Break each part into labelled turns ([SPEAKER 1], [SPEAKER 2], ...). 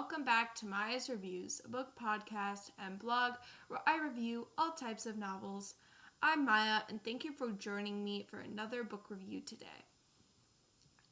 [SPEAKER 1] welcome back to Maya's Reviews, a book podcast and blog where I review all types of novels. I'm Maya, and thank you for joining me for another book review today.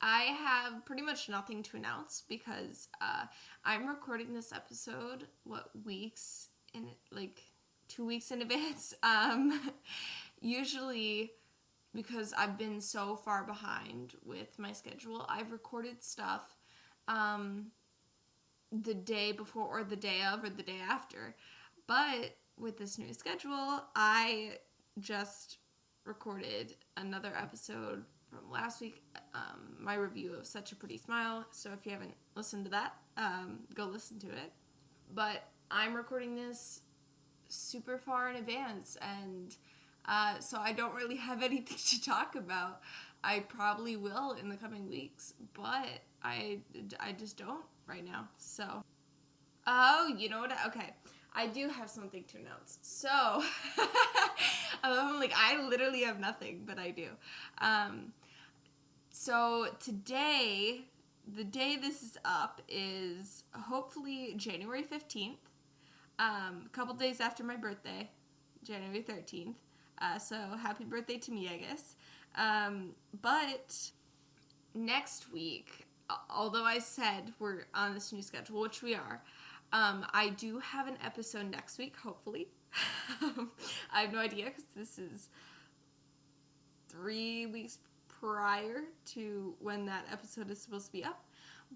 [SPEAKER 1] I have pretty much nothing to announce because I'm recording this episode, 2 weeks in advance. Usually, because I've been so far behind with my schedule, I've recorded stuff the day before or the day of or the day after. But with this new schedule, I just recorded another episode from last week, my review of Such a Pretty Smile. So if you haven't listened to that, go listen to it. But I'm recording this super far in advance, and so I don't really have anything to talk about. I probably will in the coming weeks, but I just don't right now. So, oh, you know what? Okay, I do have something to announce. So, I literally have nothing, but I do. So today, the day this is up is hopefully January 15th, a couple days after my birthday, January 13th. So happy birthday to me, I guess. But next week, although I said we're on this new schedule, which we are, I do have an episode next week, hopefully. I have no idea because this is 3 weeks prior to when that episode is supposed to be up.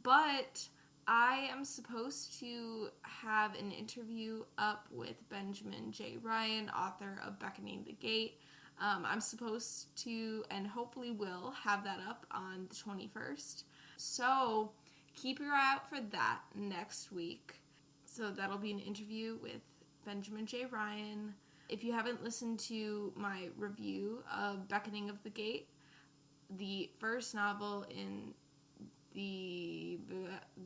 [SPEAKER 1] But I am supposed to have an interview up with Benjamin J. Ryan, author of Beckoning the Gate. I'm supposed to, and hopefully will, have that up on the 21st. So keep your eye out for that next week. So that'll be an interview with Benjamin J. Ryan. If you haven't listened to my review of Beckoning of the Gate, the first novel in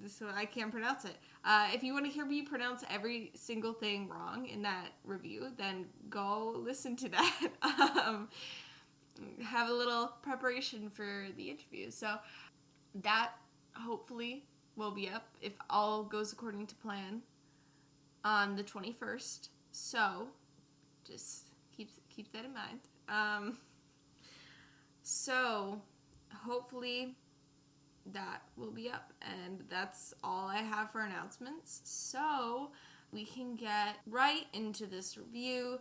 [SPEAKER 1] so I can't pronounce it. If you want to hear me pronounce every single thing wrong in that review, then go listen to that. Have a little preparation for the interview. So that hopefully will be up, if all goes according to plan, on the 21st. So just keep that in mind. So hopefully that will be up, and that's all I have for announcements. So we can get right into this review.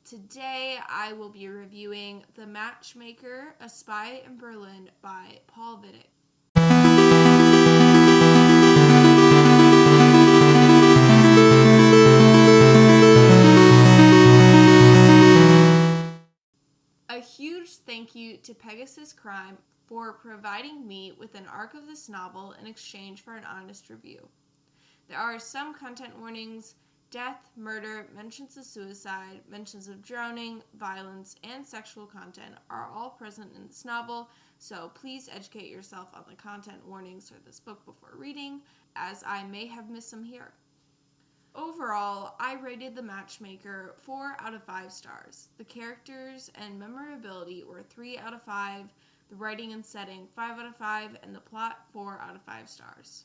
[SPEAKER 1] Today I will be reviewing The Matchmaker, A Spy in Berlin by Paul Vidich. A huge thank you to Pegasus Crime for providing me with an arc of this novel in exchange for an honest review. There are some content warnings. Death, murder, mentions of suicide, mentions of drowning, violence, and sexual content are all present in this novel, so please educate yourself on the content warnings for this book before reading, as I may have missed some here. Overall, I rated The Matchmaker 4 out of 5 stars. The characters and memorability were 3 out of 5, the writing and setting 5 out of 5, and the plot 4 out of 5 stars.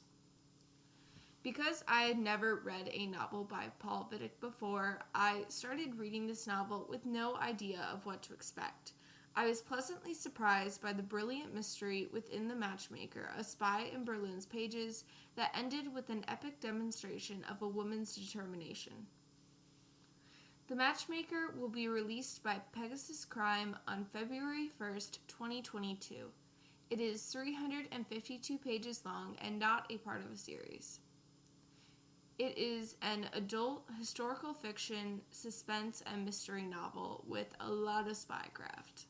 [SPEAKER 1] Because I had never read a novel by Paul Vidich before, I started reading this novel with no idea of what to expect. I was pleasantly surprised by the brilliant mystery within The Matchmaker, A Spy in Berlin's pages that ended with an epic demonstration of a woman's determination. The Matchmaker will be released by Pegasus Crime on February 1st, 2022. It is 352 pages long and not a part of a series. It is an adult historical fiction, suspense, and mystery novel with a lot of spycraft.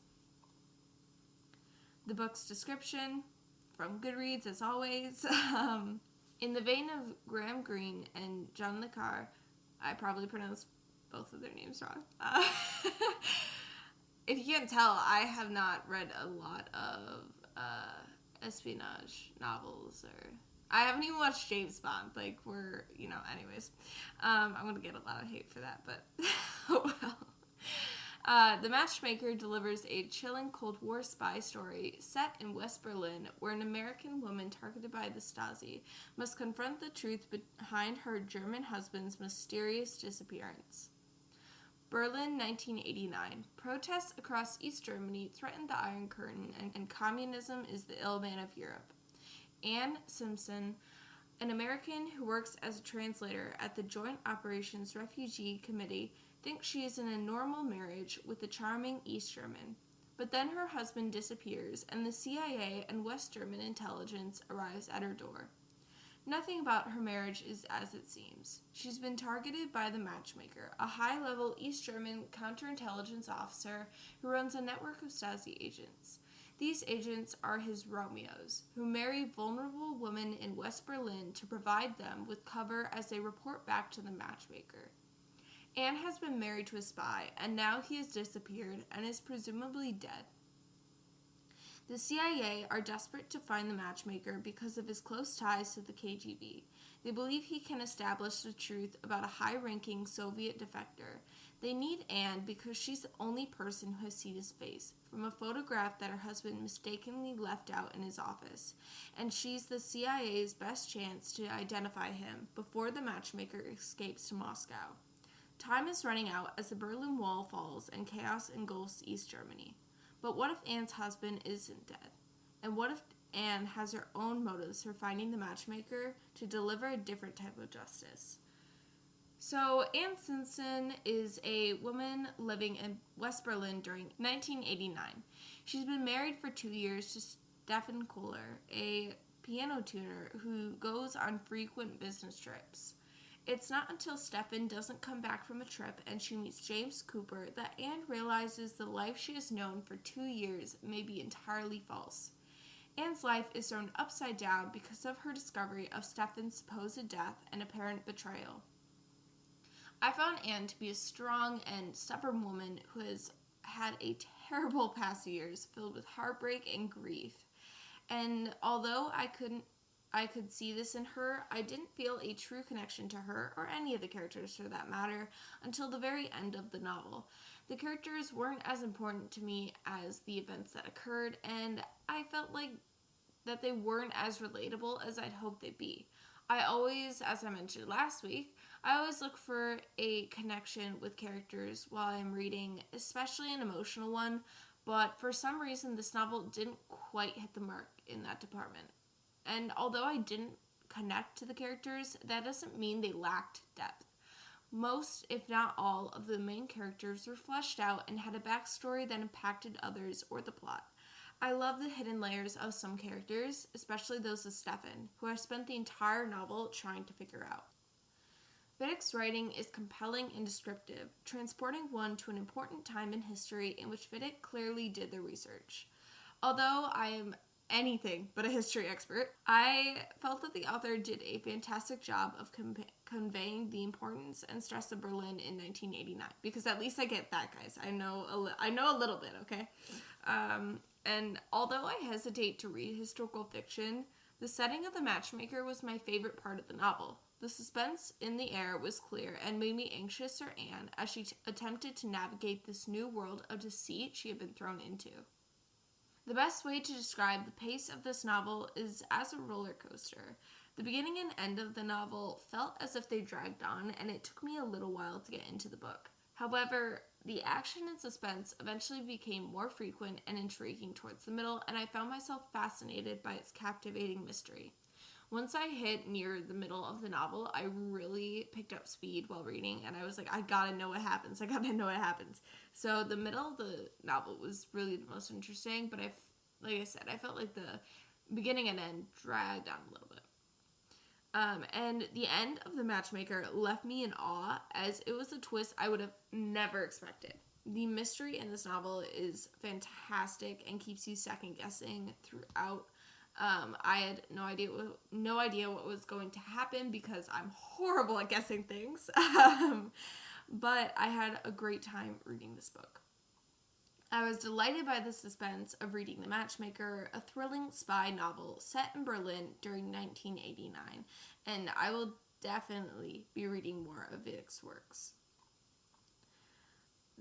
[SPEAKER 1] The book's description, from Goodreads as always, in the vein of Graham Greene and John le Carre, I probably pronounced both of their names wrong. If you can't tell, I have not read a lot of espionage novels, or I haven't even watched James Bond. Anyways. I'm going to get a lot of hate for that, but oh well. The Matchmaker delivers a chilling Cold War spy story set in West Berlin, where an American woman targeted by the Stasi must confront the truth behind her German husband's mysterious disappearance. Berlin, 1989. Protests across East Germany threaten the Iron Curtain, and communism is the ill man of Europe. Anne Simpson, an American who works as a translator at the Joint Operations Refugee Committee, thinks she is in a normal marriage with the charming East German. But then her husband disappears, and the CIA and West German intelligence arrives at her door. Nothing about her marriage is as it seems. She's been targeted by the Matchmaker, a high-level East German counterintelligence officer who runs a network of Stasi agents. These agents are his Romeos, who marry vulnerable women in West Berlin to provide them with cover as they report back to the Matchmaker. Anne has been married to a spy, and now he has disappeared and is presumably dead. The CIA are desperate to find the Matchmaker because of his close ties to the KGB. They believe he can establish the truth about a high-ranking Soviet defector. They need Anne because she's the only person who has seen his face, from a photograph that her husband mistakenly left out in his office, and she's the CIA's best chance to identify him before the Matchmaker escapes to Moscow. Time is running out as the Berlin Wall falls and chaos engulfs East Germany. But what if Anne's husband isn't dead? And what if Anne has her own motives for finding the Matchmaker to deliver a different type of justice? So, Anne Simpson is a woman living in West Berlin during 1989. She's been married for 2 years to Stefan Kohler, a piano tuner who goes on frequent business trips. It's not until Stefan doesn't come back from a trip and she meets James Cooper that Anne realizes the life she has known for 2 years may be entirely false. Anne's life is thrown upside down because of her discovery of Stefan's supposed death and apparent betrayal. I found Anne to be a strong and stubborn woman who has had a terrible past years filled with heartbreak and grief. And although I could see this in her, I didn't feel a true connection to her, or any of the characters for that matter, until the very end of the novel. The characters weren't as important to me as the events that occurred, and I felt like that they weren't as relatable as I'd hoped they'd be. I always, as I mentioned last week, I always look for a connection with characters while I'm reading, especially an emotional one, but for some reason this novel didn't quite hit the mark in that department. And although I didn't connect to the characters, that doesn't mean they lacked depth. Most, if not all, of the main characters were fleshed out and had a backstory that impacted others or the plot. I love the hidden layers of some characters, especially those of Stefan, who I spent the entire novel trying to figure out. Vidich's writing is compelling and descriptive, transporting one to an important time in history in which Vidich clearly did the research. Although I am anything but a history expert, I felt that the author did a fantastic job of conveying the importance and stress of Berlin in 1989, because at least I get that, guys. I know a little bit, okay? And although I hesitate to read historical fiction, the setting of the Matchmaker was my favorite part of the novel. The suspense in the air was clear and made me anxious for Anne as she attempted to navigate this new world of deceit she had been thrown into. The best way to describe the pace of this novel is as a roller coaster. The beginning and end of the novel felt as if they dragged on, and it took me a little while to get into the book. However, the action and suspense eventually became more frequent and intriguing towards the middle, and I found myself fascinated by its captivating mystery. Once I hit near the middle of the novel, I really picked up speed while reading, and I was like, I gotta know what happens. So the middle of the novel was really the most interesting, but like I said, I felt like the beginning and end dragged on a little bit. And the end of The Matchmaker left me in awe, as it was a twist I would have never expected. The mystery in this novel is fantastic and keeps you second guessing throughout. I had no idea what was going to happen because I'm horrible at guessing things. But I had a great time reading this book. I was delighted by the suspense of reading The Matchmaker, a thrilling spy novel set in Berlin during 1989, and I will definitely be reading more of Vidich's works.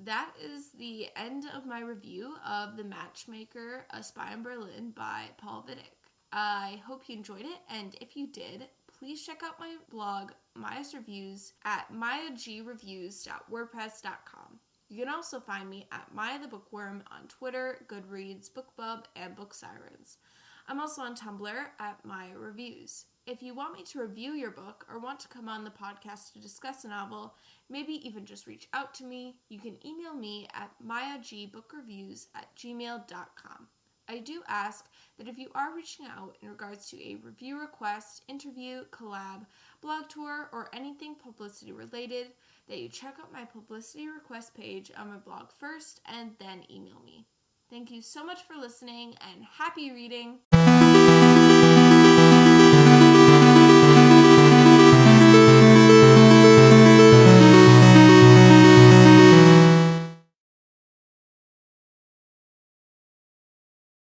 [SPEAKER 1] that is the end of my review of The Matchmaker, A Spy in Berlin by Paul Vidich. I hope you enjoyed it, and if you did, please check out my blog, Maya's Reviews, at mayagreviews.wordpress.com. You can also find me at Maya the Bookworm on Twitter, Goodreads, BookBub, and Book Sirens. I'm also on Tumblr at Maya Reviews. If you want me to review your book or want to come on the podcast to discuss a novel, maybe even just reach out to me, you can email me at mayagbookreviews@gmail.com. I do ask that if you are reaching out in regards to a review request, interview, collab, blog tour, or anything publicity related, that you check out my publicity request page on my blog first and then email me. Thank you so much for listening and happy reading!